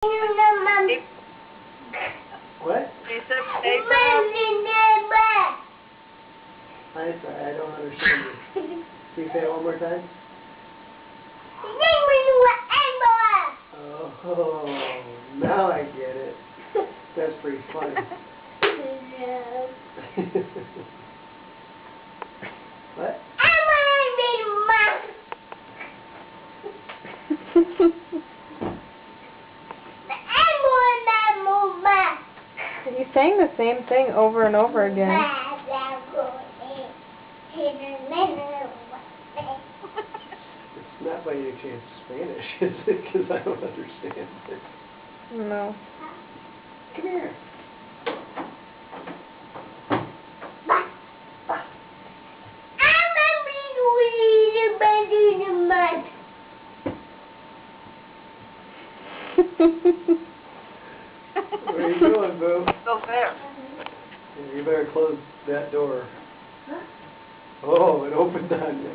What? You said paper? I'm sorry, I don't understand you. Can you say it one more time? Oh, now I get it. That's pretty funny. What? He's saying the same thing over and over again. It's not by any chance Spanish, is it? Because I don't understand it. No. Come here. Where are you going, Boo? Go there. Yeah, you better close that door. Oh, it opened on you.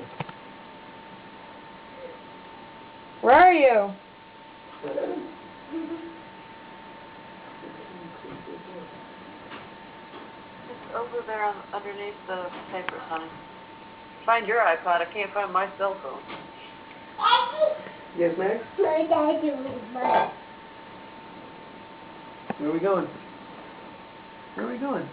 Where are you? It's over there underneath the papers, honey. Find your iPod. I can't find my cell phone. Yes, Max? Where are we going? Where are we going?